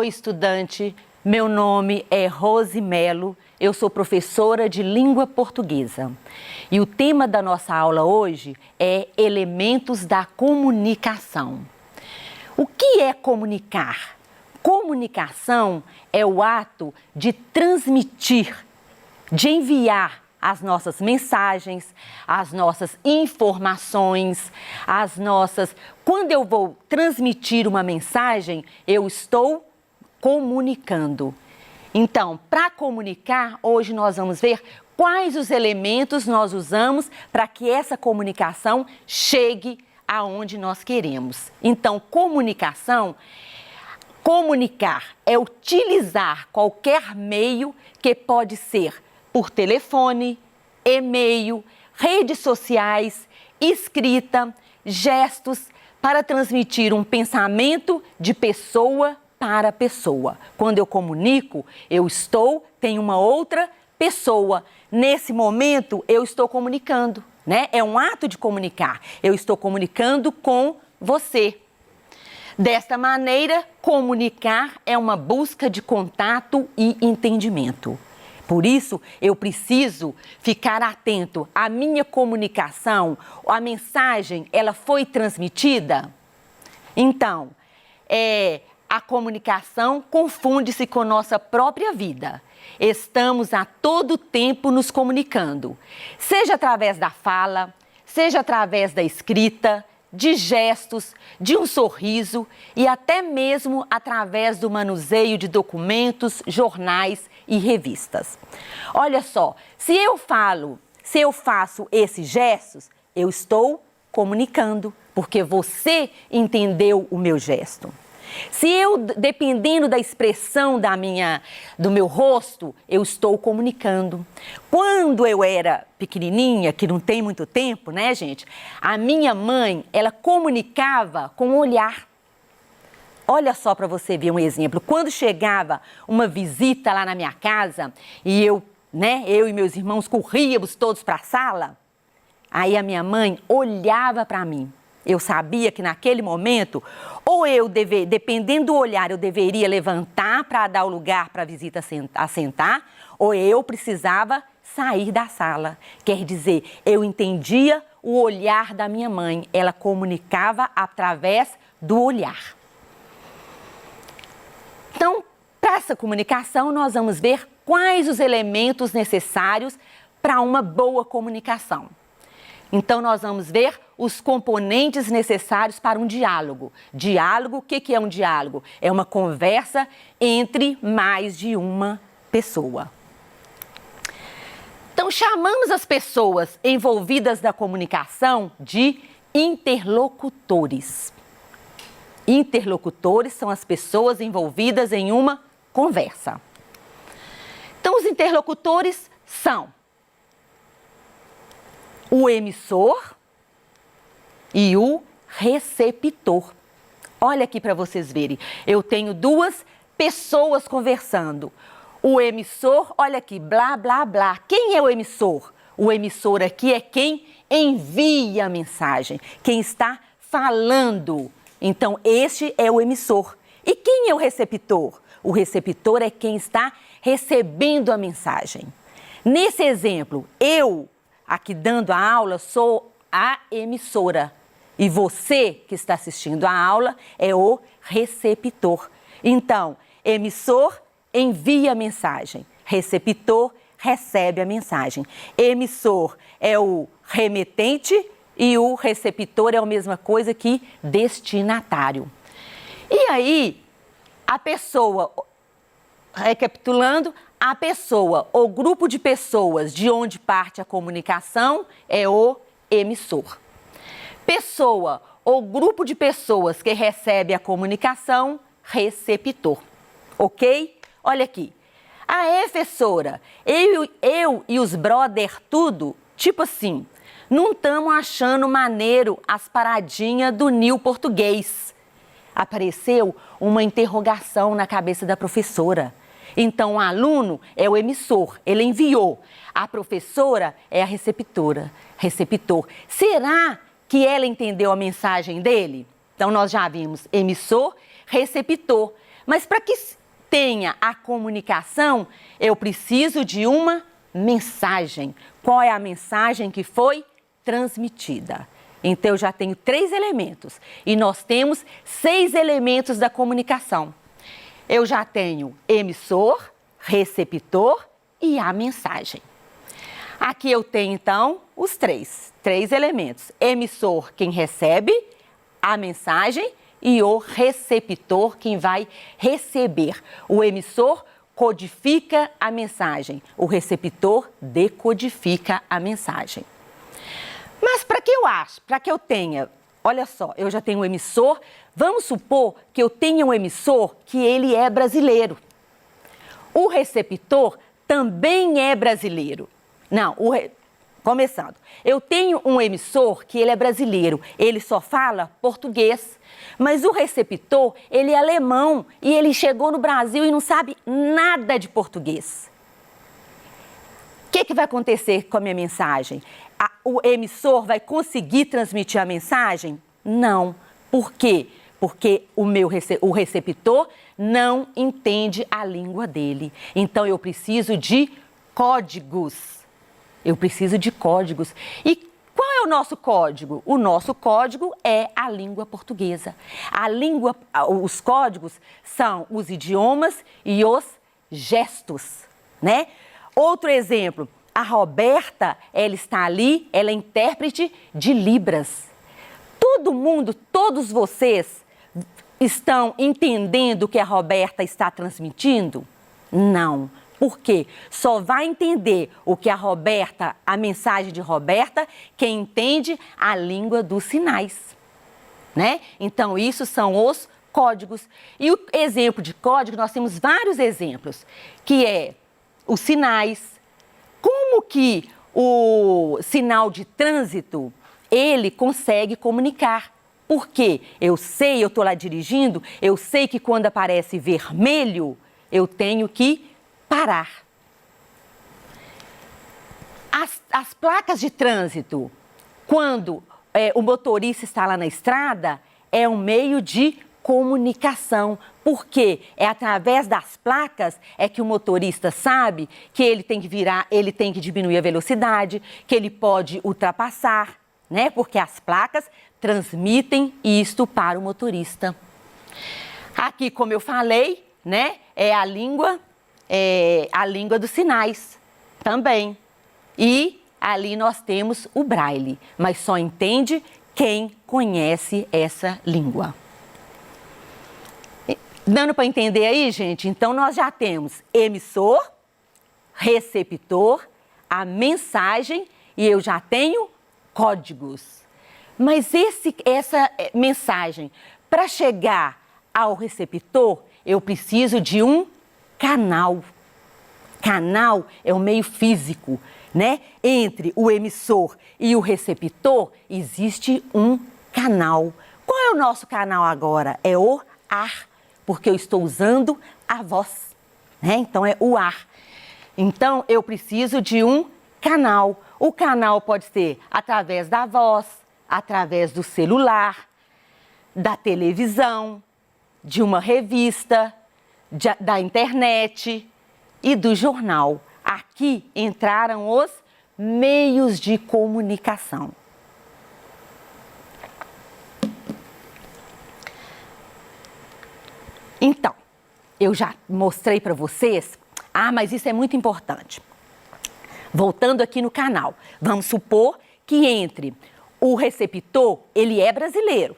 Oi, estudante, meu nome é Rose Melo, eu sou professora de língua portuguesa. E o tema da nossa aula hoje é elementos da comunicação. O que é comunicar? Comunicação é o ato de transmitir, de enviar as nossas mensagens, as nossas informações, Quando eu vou transmitir uma mensagem, eu estou comunicando. Então, para comunicar, hoje nós vamos ver quais os elementos nós usamos para que essa comunicação chegue aonde nós queremos. Então, comunicar é utilizar qualquer meio que pode ser por telefone, e-mail, redes sociais, escrita, gestos, para transmitir um pensamento de pessoa para pessoa. Quando eu comunico, tenho uma outra pessoa. Nesse momento, eu estou comunicando, né? É um ato de comunicar. Eu estou comunicando com você. Desta maneira, comunicar é uma busca de contato e entendimento. Por isso, eu preciso ficar atento à minha comunicação, a mensagem, ela foi transmitida? Então, a comunicação confunde-se com nossa própria vida. Estamos a todo tempo nos comunicando, seja através da fala, seja através da escrita, de gestos, de um sorriso e até mesmo através do manuseio de documentos, jornais e revistas. Olha só, se eu faço esses gestos, eu estou comunicando, porque você entendeu o meu gesto. Se dependendo da expressão do meu rosto, eu estou comunicando. Quando eu era pequenininha, que não tem muito tempo, né, gente? A minha mãe, ela comunicava com o olhar. Olha só para você ver um exemplo. Quando chegava uma visita lá na minha casa e eu e meus irmãos corríamos todos para a sala, aí a minha mãe olhava para mim. Eu sabia que naquele momento, dependendo do olhar, eu deveria levantar para dar o lugar para a visita assentar, ou eu precisava sair da sala. Quer dizer, eu entendia o olhar da minha mãe, ela comunicava através do olhar. Então, para essa comunicação, nós vamos ver quais os elementos necessários para uma boa comunicação. Então, nós vamos ver os componentes necessários para um diálogo. Diálogo, o que é um diálogo? É uma conversa entre mais de uma pessoa. Então, chamamos as pessoas envolvidas na comunicação de interlocutores. Interlocutores são as pessoas envolvidas em uma conversa. Então, os interlocutores são o emissor e o receptor. Olha aqui para vocês verem. Eu tenho duas pessoas conversando. O emissor, olha aqui, blá, blá, blá. Quem é o emissor? O emissor aqui é quem envia a mensagem, quem está falando. Então, este é o emissor. E quem é o receptor? O receptor é quem está recebendo a mensagem. Nesse exemplo, eu, aqui dando a aula, sou a emissora. E você que está assistindo a aula é o receptor. Então, emissor envia a mensagem, receptor recebe a mensagem. Emissor é o remetente e o receptor é a mesma coisa que destinatário. E aí, a pessoa, recapitulando, a pessoa ou grupo de pessoas de onde parte a comunicação é o emissor. Pessoa ou grupo de pessoas que recebe a comunicação, receptor. Ok? Olha aqui. Professora, eu e os brother tudo, tipo assim, não estamos achando maneiro as paradinhas do Nil português. Apareceu uma interrogação na cabeça da professora. Então, o aluno é o emissor, ele enviou. A professora é a receptor. Será que ela entendeu a mensagem dele? Então, nós já vimos emissor, receptor. Mas para que tenha a comunicação, eu preciso de uma mensagem. Qual é a mensagem que foi transmitida? Então, eu já tenho 3 elementos e nós temos 6 elementos da comunicação. Eu já tenho emissor, receptor e a mensagem. Aqui eu tenho, então, os 3 elementos. Emissor, quem recebe a mensagem, e o receptor, quem vai receber. O emissor codifica a mensagem, o receptor decodifica a mensagem. Mas para que eu tenha, olha só, eu já tenho um emissor, vamos supor que eu tenha um emissor que ele é brasileiro. O receptor também é brasileiro. Não, começando. Eu tenho um emissor que ele é brasileiro, ele só fala português, mas o receptor, ele é alemão e ele chegou no Brasil e não sabe nada de português. O que vai acontecer com a minha mensagem? O emissor vai conseguir transmitir a mensagem? Não. Por quê? Porque o receptor não entende a língua dele. Então, eu preciso de códigos. Eu preciso de códigos. E qual é o nosso código? O nosso código é a língua portuguesa. Os códigos são os idiomas e os gestos, né? Outro exemplo, a Roberta, ela está ali, ela é intérprete de Libras. Todo mundo, todos vocês estão entendendo o que a Roberta está transmitindo? Não. Por quê? Só vai entender o que a mensagem de Roberta, quem entende a língua dos sinais, né? Então, isso são os códigos. E o exemplo de código, nós temos vários exemplos, que é os sinais. Como que o sinal de trânsito, ele consegue comunicar? Porque eu estou lá dirigindo, eu sei que quando aparece vermelho, eu tenho que parar. As placas de trânsito, quando o motorista está lá na estrada, é um meio de comunicação, porque é através das placas é que o motorista sabe que ele tem que virar, ele tem que diminuir a velocidade, que ele pode ultrapassar, né? Porque as placas transmitem isto para o motorista. Aqui, como eu falei, né, é a língua dos sinais também. E ali nós temos o braille, mas só entende quem conhece essa língua. Dando para entender aí, gente? Então, nós já temos emissor, receptor, a mensagem e eu já tenho códigos. Mas essa mensagem, para chegar ao receptor, eu preciso de um canal. Canal é um meio físico, né? Entre o emissor e o receptor existe um canal. Qual é o nosso canal agora? É o ar, porque eu estou usando a voz, né? Então é o ar. Então eu preciso de um canal. O canal pode ser através da voz, através do celular, da televisão, de uma revista, da internet e do jornal. Aqui entraram os meios de comunicação. Então, eu já mostrei para vocês, mas isso é muito importante. Voltando aqui no canal, vamos supor que entre o receptor, ele é brasileiro.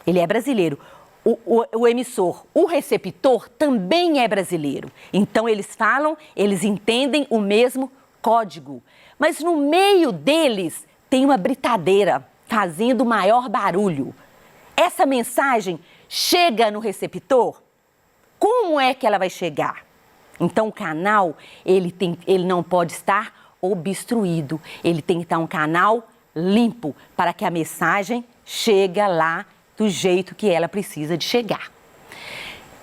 Ele é brasileiro. O emissor, o receptor também é brasileiro. Então, eles entendem o mesmo código. Mas no meio deles tem uma britadeira fazendo maior barulho. Essa mensagem chega no receptor? Como é que ela vai chegar? Então, o canal, ele não pode estar obstruído. Ele tem que estar um canal limpo para que a mensagem chegue lá do jeito que ela precisa de chegar.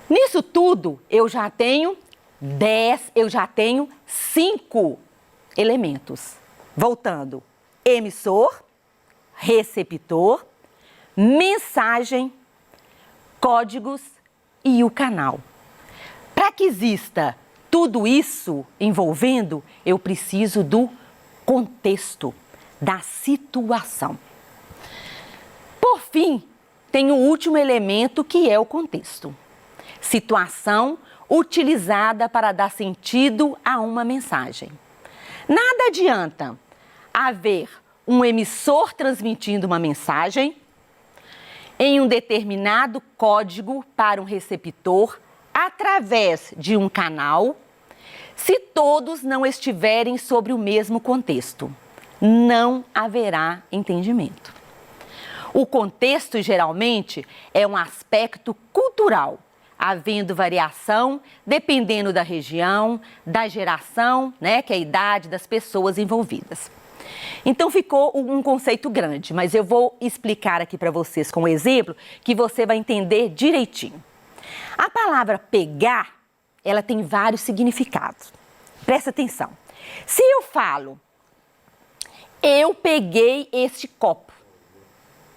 Nisso tudo, eu já tenho 5 elementos. Voltando, emissor, receptor, mensagem, códigos e o canal. Para que exista tudo isso envolvendo, eu preciso do contexto, da situação. Por fim, tem o último elemento, que é o contexto. Situação utilizada para dar sentido a uma mensagem. Nada adianta haver um emissor transmitindo uma mensagem em um determinado código para um receptor através de um canal, se todos não estiverem sobre o mesmo contexto. Não haverá entendimento. O contexto, geralmente, é um aspecto cultural, havendo variação dependendo da região, da geração, que é a idade das pessoas envolvidas. Então ficou um conceito grande, mas eu vou explicar aqui para vocês com um exemplo que você vai entender direitinho. A palavra pegar, ela tem vários significados. Presta atenção. Se eu falo, eu peguei este copo,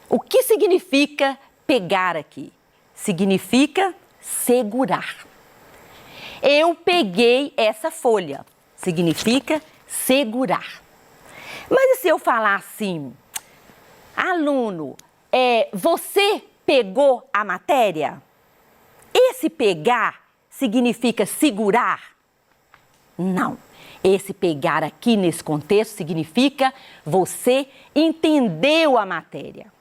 o que significa pegar aqui? Significa segurar. Eu peguei essa folha, significa segurar. Mas e se eu falar assim, aluno, você pegou a matéria? Esse pegar significa segurar? Não. Esse pegar aqui nesse contexto significa você entendeu a matéria.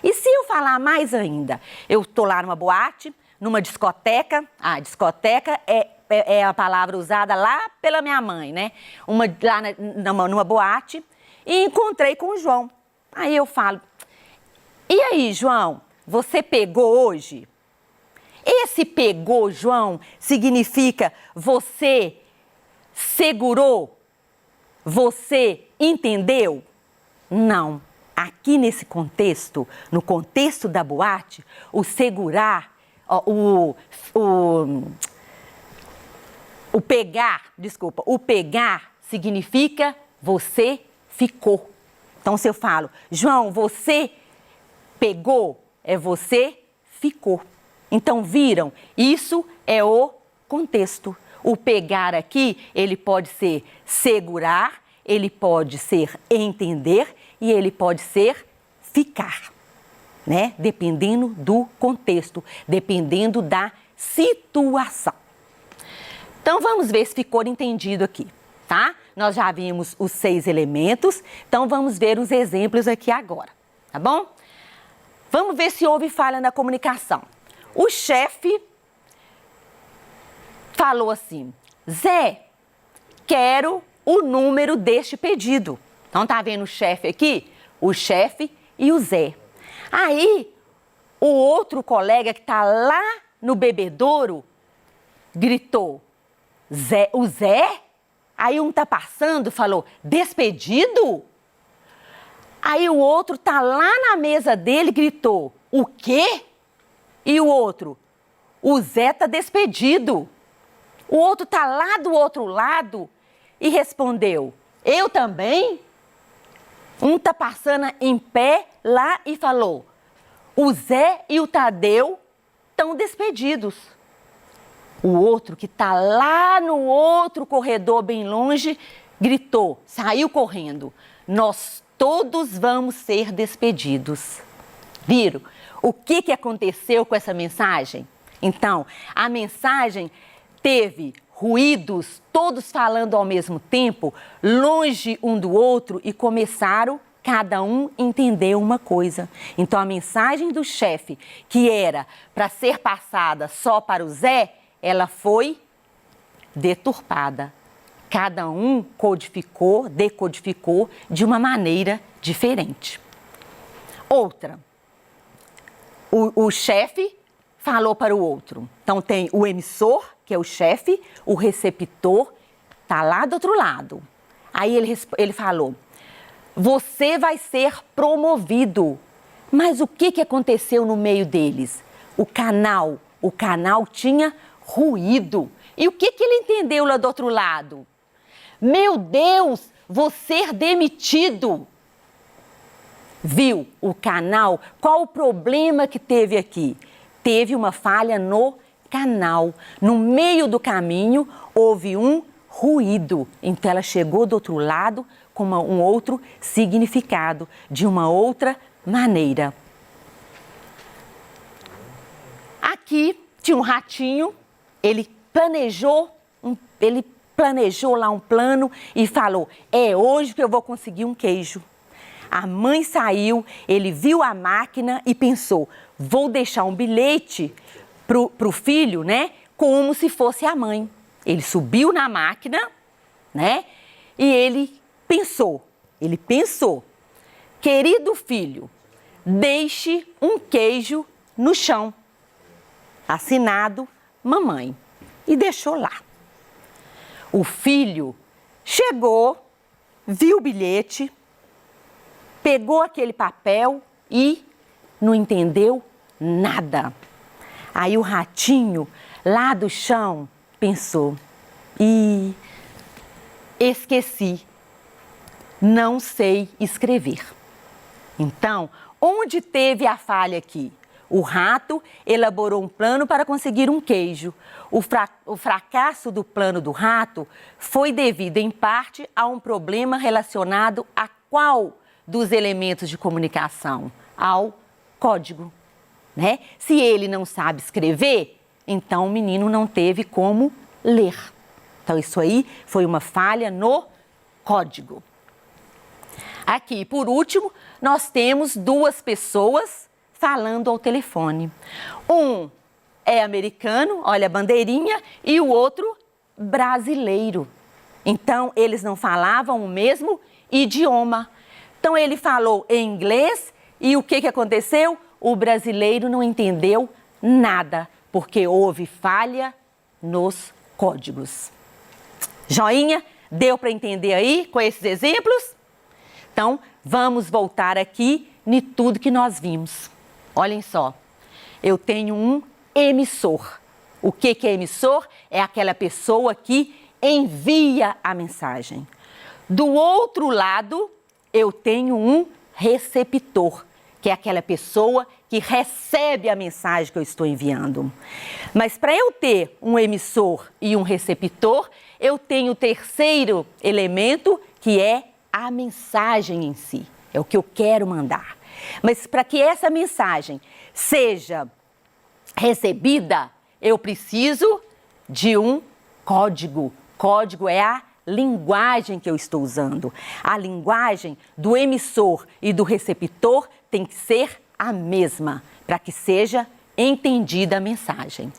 E se eu falar mais ainda, eu estou lá numa boate, numa discoteca, a discoteca é a palavra usada lá pela minha mãe, numa boate, e encontrei com o João. Aí eu falo, e aí, João, você pegou hoje? Esse pegou, João, significa você segurou? Você entendeu? Não. Aqui nesse contexto, no contexto da boate, o segurar, o pegar significa você ficou. Então, se eu falo, João, você pegou, é você ficou. Então, viram? Isso é o contexto. O pegar aqui, ele pode ser segurar, ele pode ser entender e ele pode ser ficar, dependendo do contexto, dependendo da situação. Então, vamos ver se ficou entendido aqui, tá? Nós já vimos os 6 elementos, então vamos ver os exemplos aqui agora, tá bom? Vamos ver se houve falha na comunicação. O chefe falou assim, Zé, quero o número deste pedido. Então, tá vendo o chefe aqui? O chefe e o Zé. Aí, o outro colega que tá lá no bebedouro gritou, Zé, o Zé? Aí um tá passando e falou, despedido? Aí o outro tá lá na mesa dele e gritou, o quê? E o outro, o Zé tá despedido. O outro tá lá do outro lado e respondeu, eu também? Um tá passando em pé lá e falou, o Zé e o Tadeu estão despedidos. O outro, que tá lá no outro corredor bem longe, gritou, saiu correndo, nós todos vamos ser despedidos. Viram? O que aconteceu com essa mensagem? Então, a mensagem teve ruídos, todos falando ao mesmo tempo, longe um do outro e começaram, cada um entender uma coisa. Então, a mensagem do chefe, que era para ser passada só para o Zé, ela foi deturpada. Cada um decodificou de uma maneira diferente. Outra, o chefe falou para o outro. Então, tem o emissor, que é o chefe, o receptor está lá do outro lado. Aí ele falou, você vai ser promovido. Mas o que aconteceu no meio deles? O canal tinha ruído. E o que ele entendeu lá do outro lado? Meu Deus, vou ser demitido. Viu o canal? Qual o problema que teve aqui? Teve uma falha no canal. No meio do caminho, houve um ruído. Então, ela chegou do outro lado com um outro significado, de uma outra maneira. Aqui tinha um ratinho, ele planejou lá um plano e falou: é hoje que eu vou conseguir um queijo. A mãe saiu, ele viu a máquina e pensou: vou deixar um bilhete pro filho, né? Como se fosse a mãe. Ele subiu na máquina, né? E ele pensou, querido filho, deixe um queijo no chão. Assinado, mamãe. E deixou lá. O filho chegou, viu o bilhete, pegou aquele papel e não entendeu nada. Aí o ratinho, lá do chão, pensou: esqueci, não sei escrever. Então, onde teve a falha aqui? O rato elaborou um plano para conseguir um queijo. O fracasso do plano do rato foi devido, em parte, a um problema relacionado a qual dos elementos de comunicação? Ao código, né? Se ele não sabe escrever, então o menino não teve como ler. Então, isso aí foi uma falha no código. Aqui, por último, nós temos duas pessoas falando ao telefone. Um é americano, olha a bandeirinha, e o outro brasileiro. Então, eles não falavam o mesmo idioma. Então, ele falou em inglês e o que aconteceu? O brasileiro não entendeu nada, porque houve falha nos códigos. Joinha? Deu para entender aí com esses exemplos? Então, vamos voltar aqui em tudo que nós vimos. Olhem só, eu tenho um emissor. O que é emissor? É aquela pessoa que envia a mensagem. Do outro lado, eu tenho um receptor, que é aquela pessoa que recebe a mensagem que eu estou enviando. Mas para eu ter um emissor e um receptor, eu tenho o terceiro elemento, que é a mensagem em si. É o que eu quero mandar. Mas para que essa mensagem seja recebida, eu preciso de um código. Código é a linguagem que eu estou usando. A linguagem do emissor e do receptor tem que ser a mesma, para que seja entendida a mensagem.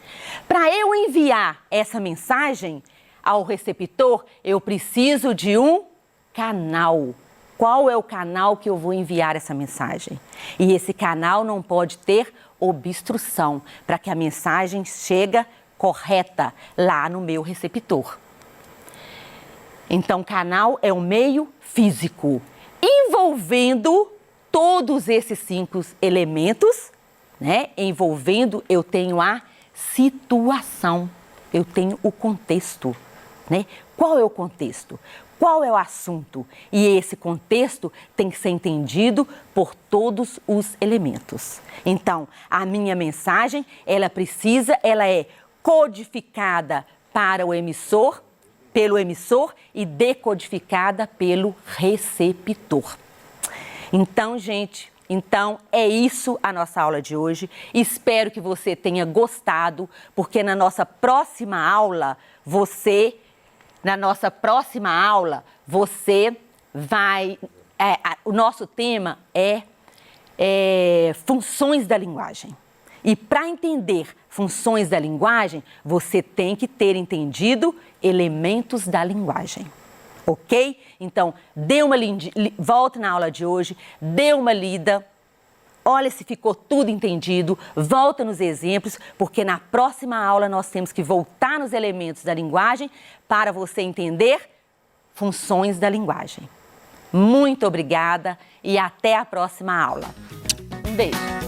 Para eu enviar essa mensagem ao receptor, eu preciso de um canal. Qual é o canal que eu vou enviar essa mensagem? E esse canal não pode ter obstrução, para que a mensagem chegue correta lá no meu receptor. Então, canal é um meio físico, envolvendo todos esses 5 elementos, né? Envolvendo, eu tenho a situação, eu tenho o contexto, né? Qual é o contexto? Qual é o assunto? E esse contexto tem que ser entendido por todos os elementos. Então, a minha mensagem, ela é codificada para o emissor, pelo emissor e decodificada pelo receptor. Então, gente, é isso a nossa aula de hoje. Espero que você tenha gostado, porque na nossa próxima aula, você vai... o nosso tema é funções da linguagem. E para entender funções da linguagem, você tem que ter entendido elementos da linguagem. Ok? Então, volta na aula de hoje, dê uma lida, olha se ficou tudo entendido, volta nos exemplos, porque na próxima aula nós temos que voltar nos elementos da linguagem para você entender funções da linguagem. Muito obrigada e até a próxima aula. Um beijo!